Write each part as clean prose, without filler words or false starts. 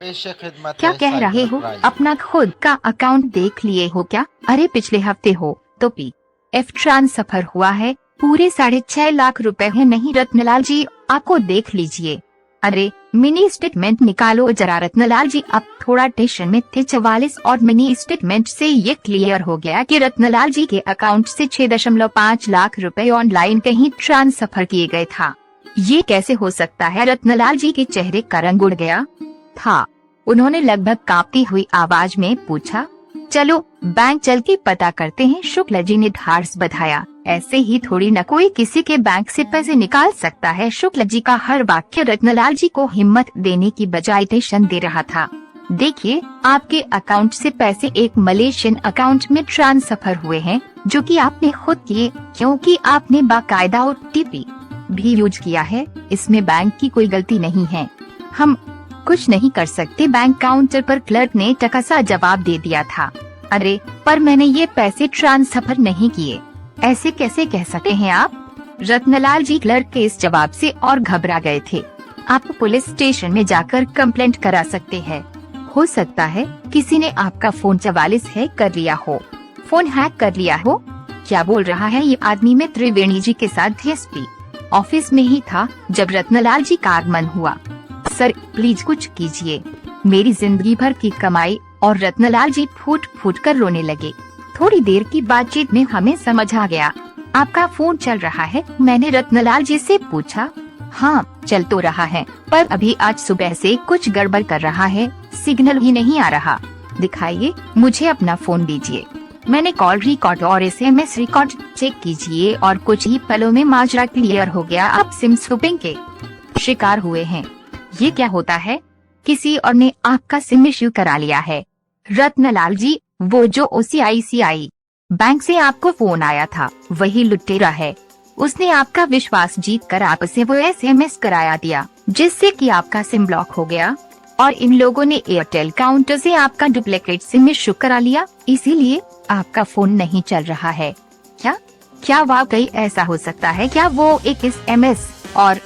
पेश खिदमत क्या है कह रहे साइबर हो? क्राइम। अपना खुद का अकाउंट देख लिए हो क्या? अरे पिछले हफ्ते हो तो PF ट्रांसफर हुआ है, पूरे 6.5 लाख रुपए है। नहीं रत्नलाल जी, आपको देख लीजिए। अरे मिनी स्टेटमेंट निकालो जरा। रत्नलाल जी अब थोड़ा टेंशन में थे 44 और मिनी स्टेटमेंट से ये क्लियर हो गया कि रत्नलाल जी के अकाउंट से 6.5 लाख रुपए ऑनलाइन कहीं ट्रांसफर किए गए था। ये कैसे हो सकता है? रत्नलाल जी के चेहरे का रंग उड़ गया था। उन्होंने लगभग कांपती हुई आवाज में पूछा, चलो बैंक चल के पता करते हैं। शुक्ला जी ने धार्स बधाया, ऐसे ही थोड़ी न कोई किसी के बैंक से पैसे निकाल सकता है। शुक्ला जी का हर वाक्य रत्नलाल जी को हिम्मत देने की बजाय टेंशन दे रहा था। देखिए, आपके अकाउंट से पैसे एक मलेशियन अकाउंट में ट्रांसफर हुए हैं, जो कि आपने खुद किए, क्योंकि आपने बाकायदा OTP भी यूज किया है। इसमें बैंक की कोई गलती नहीं है, हम कुछ नहीं कर सकते। बैंक काउंटर पर क्लर्क ने टका जवाब दे दिया था। अरे पर मैंने ये पैसे ट्रांसफर नहीं किए, ऐसे कैसे कह सकते हैं आप? रत्नलाल जी क्लर्क के इस जवाब से और घबरा गए थे। आप पुलिस स्टेशन में जाकर कंप्लेंट करा सकते हैं। हो सकता है किसी ने आपका फोन 44 हैक कर लिया हो। फोन हैक कर लिया हो? क्या बोल रहा है ये आदमी? मैं त्रिवेणी जी के साथ DSP ऑफिस में ही था जब रत्नलाल जी का आगमन हुआ। सर प्लीज कुछ कीजिए, मेरी जिंदगी भर की कमाई। और रत्नलाल जी फूट फूट कर रोने लगे। थोड़ी देर की बातचीत में हमें समझ आ गया, आपका फोन चल रहा है। मैंने रत्नलाल जी से पूछा। हाँ चल तो रहा है, पर अभी आज सुबह से कुछ गड़बड़ कर रहा है, सिग्नल ही नहीं आ रहा। दिखाइए, मुझे अपना फोन दीजिए। मैंने कॉल रिकॉर्ड और SMS रिकॉर्ड चेक कीजिए और कुछ ही पलों में माजरा क्लियर हो गया। आप सिम स्नूपिंग के शिकार हुए हैं। ये क्या होता है? किसी और ने आपका सिम इश्यू करा लिया है। रत्नलाल जी, वो जो OCICI बैंक से आपको फोन आया था वही लुटेरा है। उसने आपका विश्वास जीत कर आपसे वो SMS कराया दिया, जिससे कि आपका सिम ब्लॉक हो गया। और इन लोगों ने एयरटेल काउंटर से आपका डुप्लीकेट सिम इश्यू करा लिया, इसीलिए आपका फोन नहीं चल रहा है। क्या वाकई ऐसा हो सकता है क्या? वो एक SMS और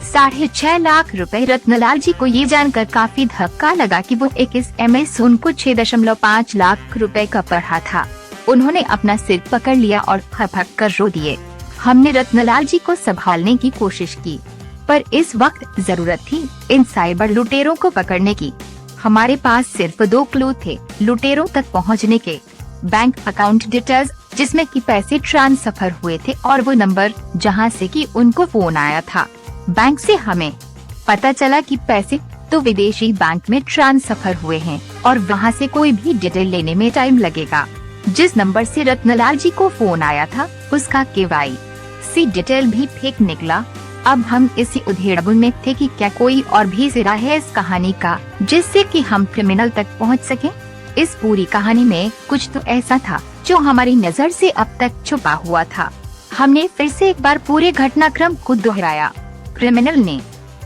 6.5 लाख रुपए। रत्नलाल जी को ये जानकर काफी धक्का लगा कि वो एक SMS उनको 6.5 लाख रुपए का पड़ा था। उन्होंने अपना सिर पकड़ लिया और फपक कर रो दिए। हमने रत्नलाल जी को संभालने की कोशिश की, पर इस वक्त जरूरत थी इन साइबर लुटेरों को पकड़ने की। हमारे पास सिर्फ 2 क्लू थे लुटेरों तक पहुंचने के। बैंक अकाउंट डिटेल्स जिसमें कि पैसे ट्रांसफर हुए थे, और वो नंबर जहां से कि उनको फोन आया था। बैंक से हमें पता चला कि पैसे तो विदेशी बैंक में ट्रांसफर हुए हैं और वहां से कोई भी डिटेल लेने में टाइम लगेगा। जिस नंबर से रत्नलाल जी को फोन आया था उसका KYC डिटेल भी फेक निकला। अब हम इसी उधेड़बुन में थे कि क्या कोई और भी सिरा है इस कहानी का, जिससे कि हम क्रिमिनल तक पहुंच सकें। इस पूरी कहानी में कुछ तो ऐसा था जो हमारी नजर से अब तक छुपा हुआ था। हमने फिर से एक बार पूरे घटनाक्रम को दोहराया। क्रिमिनल ने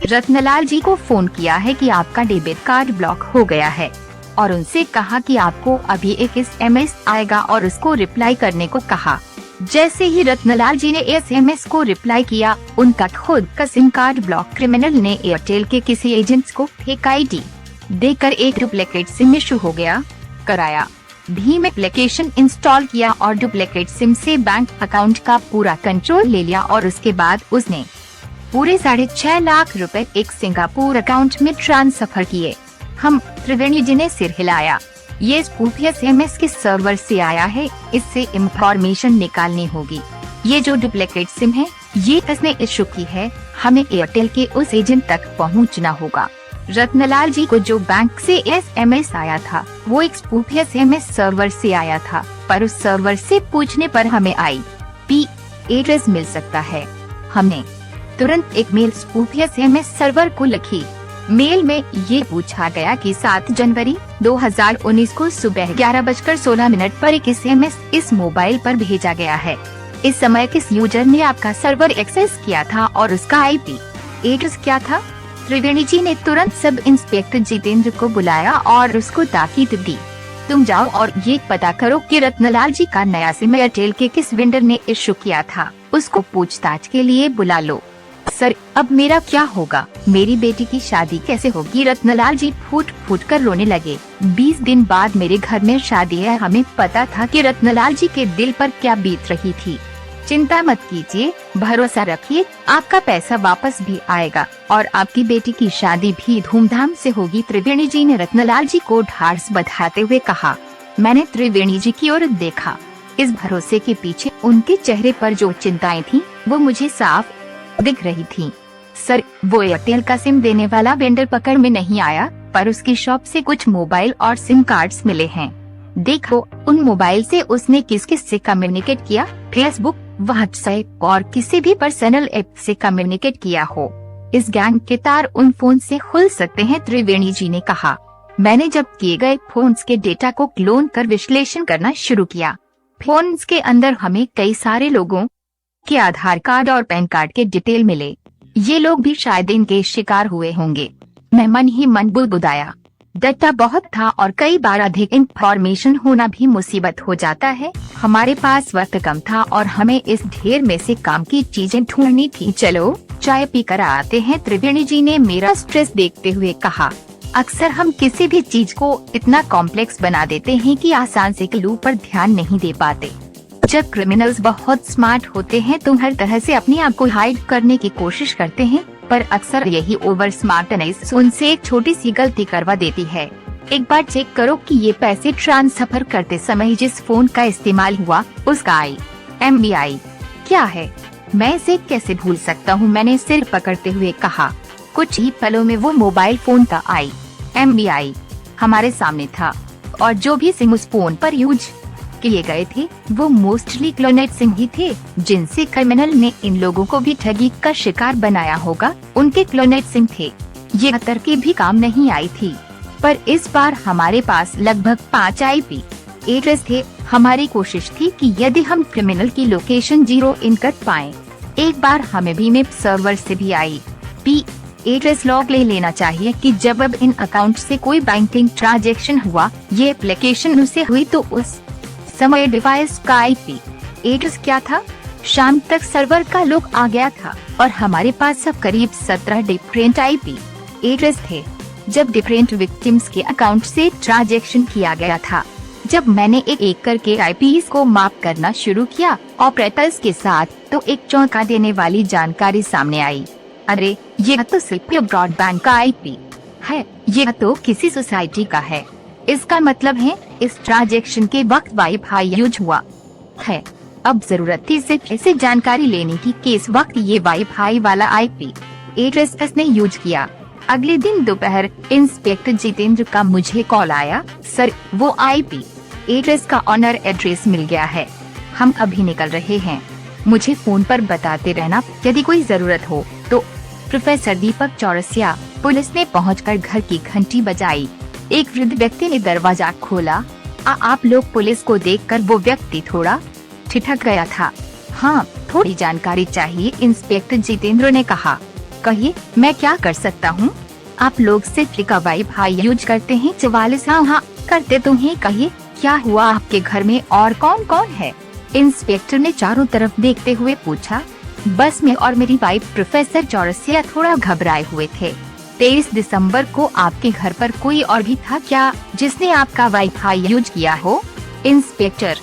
रत्नलाल जी को फोन किया है कि आपका डेबिट कार्ड ब्लॉक हो गया है और उनसे कहा कि आपको अभी एक SMS आएगा और उसको रिप्लाई करने को कहा। जैसे ही रत्नलाल जी ने SMS को रिप्लाई किया, उनका खुद का सिम कार्ड ब्लॉक। क्रिमिनल ने एयरटेल के किसी एजेंट को फेक ID देकर एक डुप्लीकेट सिम इशू हो गया कराया। भीम एप्लीकेशन इंस्टॉल किया और डुप्लीकेट सिम से बैंक अकाउंट का पूरा कंट्रोल ले लिया और उसके बाद उसने पूरे 6.5 लाख रुपए एक सिंगापुर अकाउंट में ट्रांसफर किए। हम त्रिवेणी जी ने सिर हिलाया। ये स्पूफ SMS के सर्वर से आया है, इससे इंफॉर्मेशन निकालनी होगी। ये जो डुप्लीकेट सिम है ये इसने इशू की है, हमें एयरटेल के उस एजेंट तक पहुंचना होगा। रत्नलाल जी को जो बैंक से SMS आया था वो एक स्पूफ SMS सर्वर से आया था, पर उस सर्वर से पूछने पर हमें IP एड्रेस मिल सकता है। हमने तुरंत एक मेल स्पूफ SMS सर्वर को लिखी। मेल में ये पूछा गया कि 7 जनवरी 2019 को सुबह 11:16 पर एक SMS इस मोबाइल पर भेजा गया है। इस समय किस यूजर ने आपका सर्वर एक्सेस किया था और उसका IP एड्रेस क्या था? त्रिवेणी जी ने तुरंत सब इंस्पेक्टर जितेंद्र को बुलाया और उसको ताकीद दी, तुम जाओ और ये पता करो कि रत्नलाल जी का नया सिम एयरटेल के किस वेंडर ने इशू किया था, उसको पूछताछ के लिए बुला लो। सर अब मेरा क्या होगा, मेरी बेटी की शादी कैसे होगी। रत्नलाल जी फूट फूट कर रोने लगे। 20 दिन बाद मेरे घर में शादी है। हमें पता था कि रत्नलाल जी के दिल पर क्या बीत रही थी। चिंता मत कीजिए, भरोसा रखिए, आपका पैसा वापस भी आएगा और आपकी बेटी की शादी भी धूमधाम से होगी। त्रिवेणी जी ने रत्नलाल जी को ढाढ़स बंधाते हुए कहा। मैंने त्रिवेणी जी की ओर देखा। इस भरोसे के पीछे उनके चेहरे पर जो चिंताएं थीं, वो मुझे साफ दिख रही थीं। सर वो एयरटेल का सिम देने वाला वेंडर पकड़ में नहीं आया, पर उसकी शॉप से कुछ मोबाइल और सिम कार्ड्स मिले हैं। देखो उन मोबाइल से उसने किस किस से कम्युनिकेट किया, फेसबुक, व्हाट्सएप और किसी भी पर्सनल ऐप से कम्युनिकेट किया हो। इस गैंग के तार उन फोन से खुल सकते हैं, त्रिवेणी जी ने कहा। मैंने जब किए गए फोन्स के डेटा को क्लोन कर विश्लेषण करना शुरू किया। फोन्स के अंदर हमें कई सारे लोगों के आधार कार्ड और पैन कार्ड के डिटेल मिले। ये लोग भी शायद इनके शिकार हुए होंगे। मैं मन ही मन बुदबुदाया। डाटा बहुत था और कई बार अधिक इंफॉर्मेशन होना भी मुसीबत हो जाता है। हमारे पास वक्त कम था और हमें इस ढेर में से काम की चीजें ढूंढनी थी। चलो चाय पी कर आते हैं, त्रिवेणी जी ने मेरा स्ट्रेस देखते हुए कहा। अक्सर हम किसी भी चीज को इतना कॉम्प्लेक्स बना देते हैं कि आसान से क्लू पर ध्यान नहीं दे पाते। जब क्रिमिनल्स बहुत स्मार्ट होते हैं तो हर तरह से अपने आप को हाइड करने की कोशिश करते हैं, पर अक्सर यही ओवर स्मार्टनेस उनसे एक छोटी सी गलती करवा देती है। एक बार चेक करो कि ये पैसे ट्रांसफर करते समय जिस फोन का इस्तेमाल हुआ उसका IMEI क्या है। मैं इसे कैसे भूल सकता हूँ, मैंने सिर पकड़ते हुए कहा। कुछ ही पलों में वो मोबाइल फोन का IMEI हमारे सामने था और जो भी सिम उस फोन पर यूज किए गए थे वो मोस्टली क्लोनेट सिम ही थे, जिनसे क्रिमिनल ने इन लोगों को भी ठगी का शिकार बनाया होगा। उनके क्लोनेट सिम थे। ये तरकीब भी काम नहीं आई थी, पर इस बार हमारे पास लगभग 5 IP एड्रेस थे। हमारी कोशिश थी कि यदि हम क्रिमिनल की लोकेशन जीरो इन कर पाएं, एक बार हमें भी मेप सर्वर से भी IP एड्रेस लॉग ले लेना चाहिए कि जब अब इन अकाउंट से कोई बैंकिंग ट्रांजैक्शन हुआ, ये एप्लीकेशन उसे हुई तो उस समय डिवाइस का IP एड्रेस क्या था। शाम तक सर्वर का लॉग आ गया था और हमारे पास अब करीब 17 डिफरेंट IP एड्रेस थे। जब डिफरेंट विक्टिम्स के अकाउंट से ट्रांजैक्शन किया गया था, जब मैंने एक एक करके IPs को माप करना शुरू किया ऑपरेटर्स के साथ, तो एक चौंका देने वाली जानकारी सामने आई। अरे ये तो सिर्फ ब्रॉडबैंड का IP है, ये तो किसी सोसाइटी का है। इसका मतलब है इस ट्रांजैक्शन के वक्त वाईफाई यूज हुआ है। अब जरूरत थी सिर्फ ऐसे जानकारी लेने की कि इस वक्त ये वाईफाई वाला IP एड्रेस किसने यूज किया। अगले दिन दोपहर इंस्पेक्टर जितेंद्र का मुझे कॉल आया। सर वो IP एड्रेस का ऑनर एड्रेस मिल गया है, हम अभी निकल रहे हैं। मुझे फोन पर बताते रहना यदि कोई जरूरत हो तो। प्रोफेसर दीपक चौरसिया। पुलिस ने पहुंचकर घर की घंटी बजाई। एक वृद्ध व्यक्ति ने दरवाजा खोला। आप लोग पुलिस को देखकर वो व्यक्ति थोड़ा ठिठक गया था। हाँ थोड़ी जानकारी चाहिए, इंस्पेक्टर जितेंद्र ने कहा। कहिए मैं क्या कर सकता हूँ। आप लोग सिर्फ का वाईफाई यूज करते हैं। 44 हाँ करते तुम्हें। कहिए क्या हुआ आपके घर में और कौन कौन है। इंस्पेक्टर ने चारों तरफ देखते हुए पूछा। बस मैं और मेरी वाइफ प्रोफेसर चौरसिया थोड़ा घबराए हुए थे। 23 दिसंबर को आपके घर पर कोई और भी था क्या जिसने आपका वाईफाई यूज किया हो। इंस्पेक्टर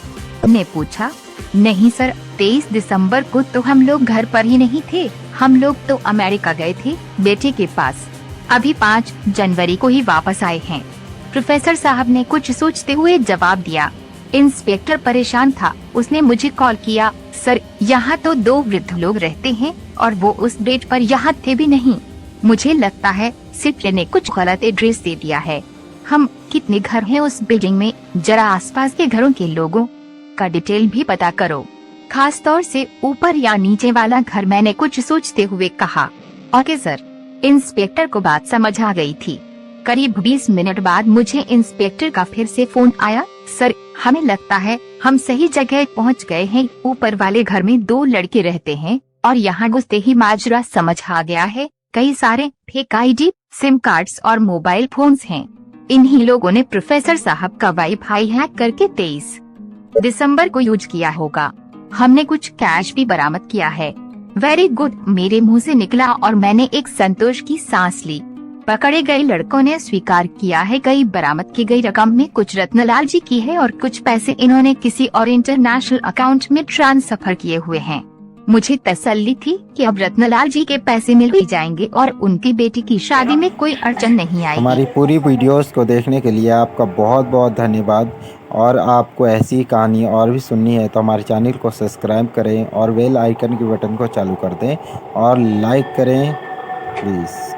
ने पूछा। नहीं सर, 23 दिसंबर को तो हम लोग घर पर ही नहीं थे। हम लोग तो अमेरिका गए थे बेटे के पास। अभी 5 जनवरी को ही वापस आए हैं। प्रोफेसर साहब ने कुछ सोचते हुए जवाब दिया। इंस्पेक्टर परेशान था। उसने मुझे कॉल किया। सर यहाँ तो 2 वृद्ध लोग रहते हैं और वो उस डेट पर यहाँ थे भी नहीं। मुझे लगता है सिर्फ ने कुछ गलत एड्रेस दे दिया है। हम कितने घर हैं उस बिल्डिंग में, जरा आसपास के घरों के लोगों का डिटेल भी पता करो, खास तौर से ऊपर या नीचे वाला घर। मैंने कुछ सोचते हुए कहा। Okay sir. इंस्पेक्टर को बात समझ आ गई थी। करीब 20 मिनट बाद मुझे इंस्पेक्टर का फिर से फोन आया। सर हमें लगता है हम सही जगह पहुंच गए हैं। ऊपर वाले घर में 2 लड़के रहते हैं और यहाँ घुसते ही माजरा समझ आ गया है। कई सारे फेक ID, सिम कार्ड्स और मोबाइल फोन्स हैं। इन्हीं लोगों ने प्रोफेसर साहब का वाईफाई हैक करके 23 दिसंबर को यूज किया होगा। हमने कुछ कैश भी बरामद किया है। वेरी गुड, मेरे मुंह से निकला और मैंने एक संतोष की सांस ली। पकड़े गए लड़कों ने स्वीकार किया है कई बरामद की गई रकम में कुछ रत्नलाल जी की है और कुछ पैसे इन्होंने किसी और इंटरनेशनल अकाउंट में ट्रांसफर किए हुए हैं। मुझे तसल्ली थी कि अब रत्नलाल जी के पैसे मिल ही जाएंगे और उनकी बेटी की शादी में कोई अड़चन नहीं आएगी। हमारी पूरी वीडियोस को देखने के लिए आपका बहुत बहुत धन्यवाद। और आपको ऐसी कहानी और भी सुननी है तो हमारे चैनल को सब्सक्राइब करें और बेल आइकन के बटन को चालू कर दें और लाइक करें प्लीज़।